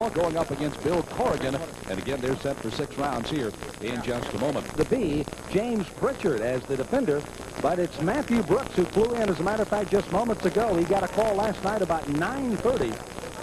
going up against Bill Corrigan. And again, they're set for 6 rounds here in just a moment. To be James Pritchard as the defender, but it's Matthew Brooks who flew in. As a matter of fact, just moments ago, he got a call last night about 9:30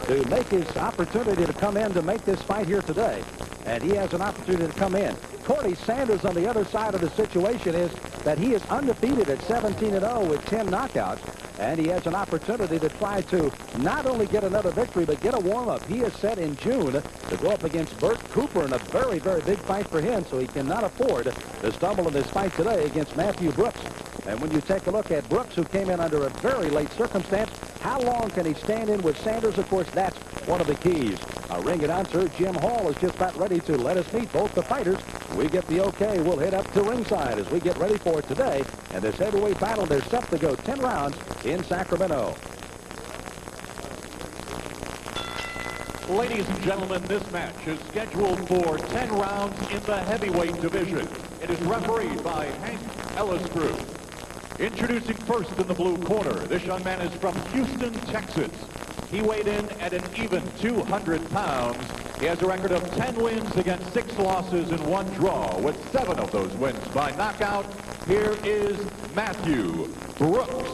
to make his opportunity to come in to make this fight here today. And he has an opportunity to come in. Corrie Sanders on the other side of the situation is that he is undefeated at 17-0 with 10 knockouts. And he has an opportunity to try to not only get another victory, but get a warm-up. He is set in June to go up against Bert Cooper in a very, very big fight for him, so he cannot afford to stumble in this fight today against Matthew Brooks. And when you take a look at Brooks, who came in under a very late circumstance, how long can he stand in with Sanders? Of course, that's one of the keys. Our ring announcer, Jim Hall, is just about ready to let us meet both the fighters. We get the okay. We'll head up to ringside as we get ready for it today. And this heavyweight battle, they're set to go 10 rounds in Sacramento. Ladies and gentlemen, this match is scheduled for 10 rounds in the heavyweight division. It is refereed by Hank Ellisbrew. Introducing first in the blue corner, this young man is from Houston, Texas. He weighed in at an even 200 pounds. He has a record of 10 wins against 6 losses and 1 draw, with 7 of those wins by knockout. Here is Matthew Brooks.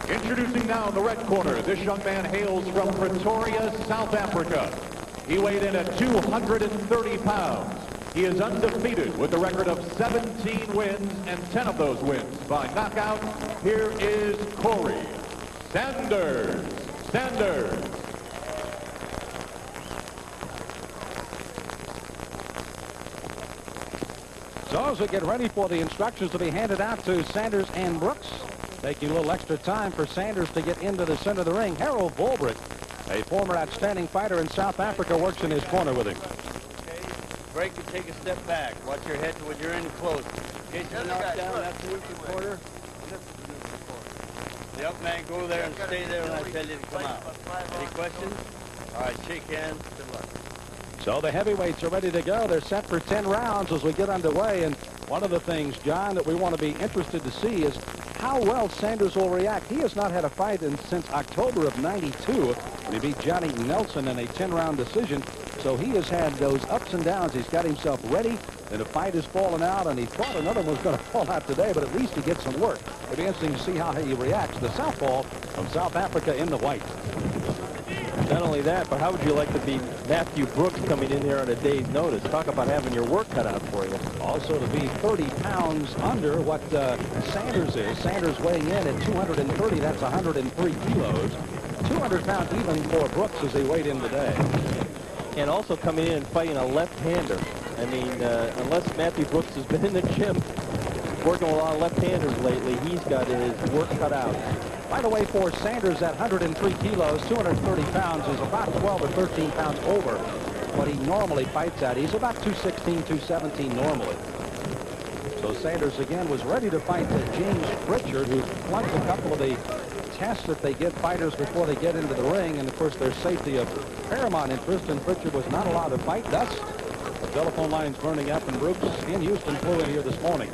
Introducing now in the red corner, this young man hails from Pretoria, South Africa. He weighed in at 230 pounds. He is undefeated with a record of 17 wins and 10 of those wins by knockout. Here is Corrie Sanders. So as we get ready for the instructions to be handed out to Sanders and Brooks, taking a little extra time for Sanders to get into the center of the ring, Harold Volbrick, a former outstanding fighter in South Africa, works in his corner with him. Break and take a step back. Watch your head when you're in close. Get your knocked down, that's the neutral corner. Yep, man, go there and stay there when I tell you to come out. Any questions? All right, shake hands. Good luck. So the heavyweights are ready to go. They're set for 10 rounds as we get underway. And one of the things, John, that we want to be interested to see is how well Sanders will react. He has not had a fight since October of '92 when he beat Johnny Nelson in a 10-round decision. So he has had those ups and downs. He's got himself ready, and the fight has fallen out, and he thought another one was going to fall out today, but at least he gets some work. It'll be interesting to see how he reacts. The southpaw from South Africa in the white. Not only that, but how would you like to be Matthew Brooks coming in here on a day's notice? Talk about having your work cut out for you. Also to be 30 pounds under what Sanders is. Sanders weighing in at 230. That's 103 kilos. 200 pounds even for Brooks as he weighed in today. And also coming in and fighting a left-hander. I mean, unless Matthew Brooks has been in the gym working with a lot of left-handers lately, he's got his work cut out. By the way, for Sanders at 103 kilos, 230 pounds is about 12 or 13 pounds over what he normally fights at. He's about 216, 217 normally. So Sanders again was ready to fight James Pritchard, who flunked a couple of the tests that they give fighters before they get into the ring, and of course their safety of paramount interest, and Pritchard was not allowed to fight. Thus, the telephone lines burning up, and Brooks in Houston flew in here this morning.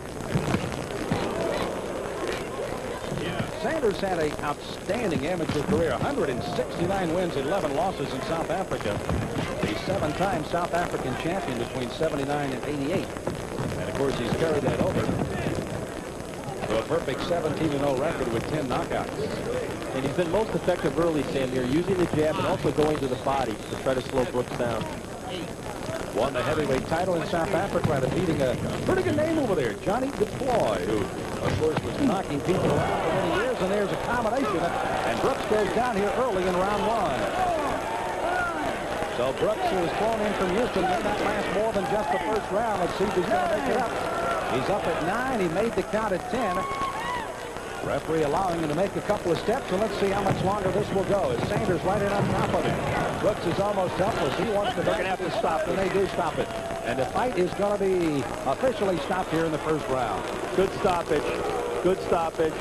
Sanders had an outstanding amateur career, 169 wins, 11 losses in South Africa. The 7-time South African champion between 79 and 88. And of course he's carried that over to a perfect 17-0 record with 10 knockouts. And he's been most effective early, Sam, here, using the jab and also going to the body to try to slow Brooks down. Won the heavyweight title in South Africa by defeating a pretty good name over there, Johnny Deploy, who, of course, was knocking people around for many years. And there's a combination, and Brooks goes down here early in round 1. So Brooks, who was flown in from Houston, may not last more than just the first round. Let's see if he's going to make it up. He's up at 9. He made the count at 10. Referee allowing him to make a couple of steps, and let's see how much longer this will go. As Sanders right in on top of him. Brooks is almost helpless. He wants to, they're going to have to stop, and they do stop it. And the fight is going to be officially stopped here in the first round. Good stoppage. Good stoppage.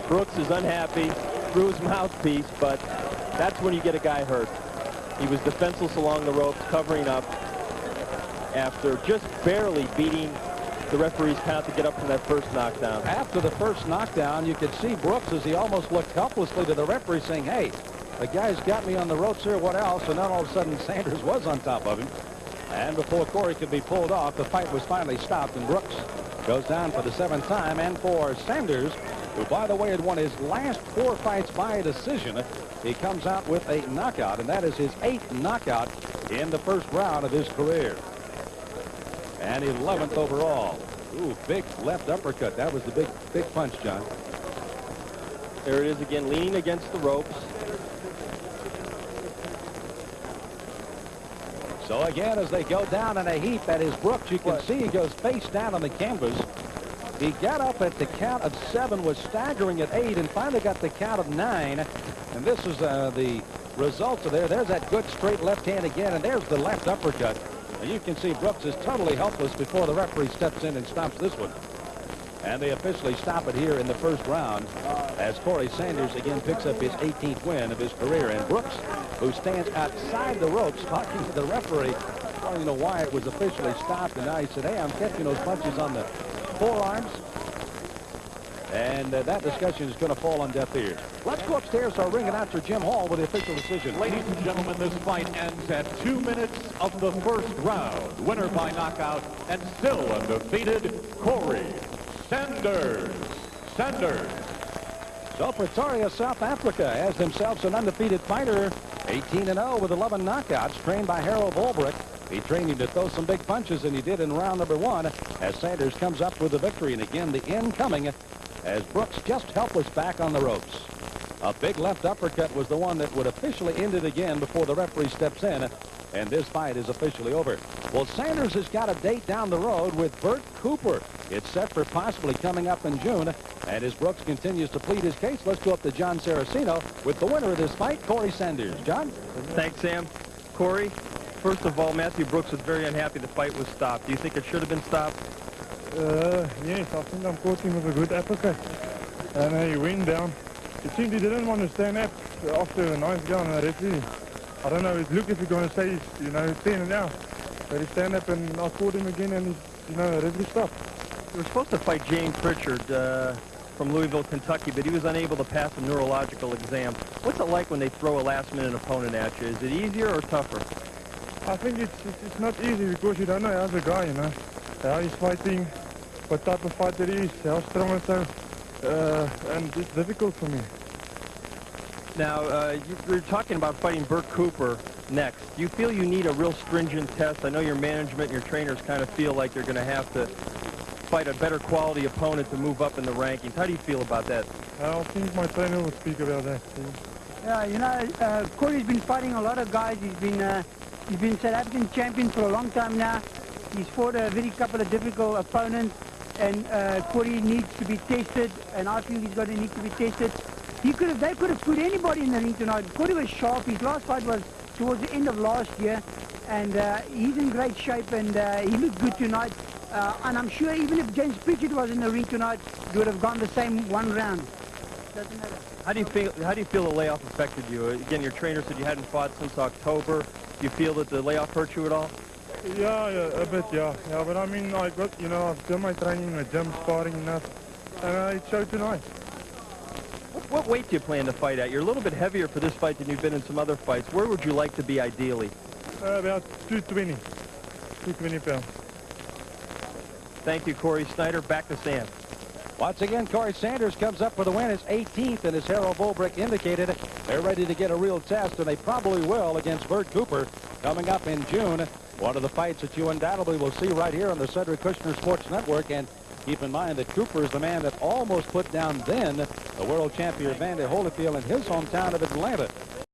Brooks is unhappy, threw his mouthpiece, but that's when you get a guy hurt. He was defenseless along the ropes, covering up after just barely beating the referees count to get up from that first knockdown. After the first knockdown, you could see Brooks as he almost looked helplessly to the referee saying, hey, the guy's got me on the ropes here, what else? And then all of a sudden Sanders was on top of him. And before Corrie could be pulled off, the fight was finally stopped, and Brooks goes down for the 7th time. And for Sanders, who, by the way, had won his last 4 fights by a decision, he comes out with a knockout, and that is his 8th knockout in the first round of his career. And 11th overall. Ooh, big left uppercut. That was the big punch, John. There it is again, leaning against the ropes. So again, as they go down in a heap, that is Brooks. You can see he goes face down on the canvas. He got up at the count of 7, was staggering at 8, and finally got the count of 9. And this is the results of there. There's that good straight left hand again, and there's the left uppercut. And you can see Brooks is totally helpless before the referee steps in and stops this one. And they officially stop it here in the first round as Corrie Sanders again picks up his 18th win of his career. And Brooks, who stands outside the ropes talking to the referee, wanting to know why it was officially stopped. And now he said, hey, I'm catching those punches on the forearms. And that discussion is going to fall on deaf ears. Let's go upstairs to our ring announcer, Jim Hall, with the official decision. Ladies and gentlemen, this fight ends at 2 minutes of the first round. Winner by knockout and still undefeated, Corrie Sanders. So Pretoria, South Africa, has themselves an undefeated fighter, 18-0 with 11 knockouts, trained by Harold Volbrick. He trained him to throw some big punches, and he did in round number 1 as Sanders comes up with the victory. And again, the incoming as Brooks just helpless back on the ropes. A big left uppercut was the one that would officially end it again before the referee steps in, and this fight is officially over. Well, Sanders has got a date down the road with Bert Cooper. It's set for possibly coming up in June, and as Brooks continues to plead his case, let's go up to John Saraceno with the winner of this fight, Corrie Sanders. John? Thanks, Sam. Corrie, first of all, Matthew Brooks was very unhappy the fight was stopped. Do you think it should have been stopped? Yes, I think I caught him with a good uppercut. And he went down. It seemed he didn't want to stand up after a nice guy on the referee. I don't know, it looked if you're going to say he's, 10 and out. But he stand up and I caught him again and he's, the referee stopped. You were supposed to fight James Pritchard from Louisville, Kentucky, but he was unable to pass a neurological exam. What's it like when they throw a last-minute opponent at you? Is it easier or tougher? I think it's not easy because you don't know how's the guy, how he's fighting, what type of fighter he is, how strong and so. And it's difficult for me. Now, you're talking about fighting Bert Cooper next. Do you feel you need a real stringent test? I know your management and your trainers kind of feel like they're going to have to fight a better quality opponent to move up in the rankings. How do you feel about that? I think my trainer will speak about that. Yeah, Corrie's been fighting a lot of guys. He's been South African champion for a long time now. He's fought a very couple of difficult opponents, and Corrie needs to be tested, and I feel he's going to need to be tested. They could have put anybody in the ring tonight. Corrie was sharp. His last fight was towards the end of last year, and he's in great shape, and he looked good tonight. And I'm sure even if James Pritchard was in the ring tonight, he would have gone the same one round. Doesn't matter. How do you feel the layoff affected you? Again, your trainer said you hadn't fought since October. Do you feel that the layoff hurt you at all? Yeah, a bit, yeah. But I mean, I've done my training in the gym, sparring enough, and it showed tonight. What weight do you plan to fight at? You're a little bit heavier for this fight than you've been in some other fights. Where would you like to be ideally? About 220 pounds. Thank you, Corrie Snyder. Back to Sam. Once again, Corrie Sanders comes up with a win. His 18th, and as Harold Volbrick indicated, they're ready to get a real test, and they probably will against Bert Cooper coming up in June. One of the fights that you undoubtedly will see right here on the Cedric Kushner Sports Network. And keep in mind that Cooper is the man that almost put down then the world champion Evander Holyfield in his hometown of Atlanta.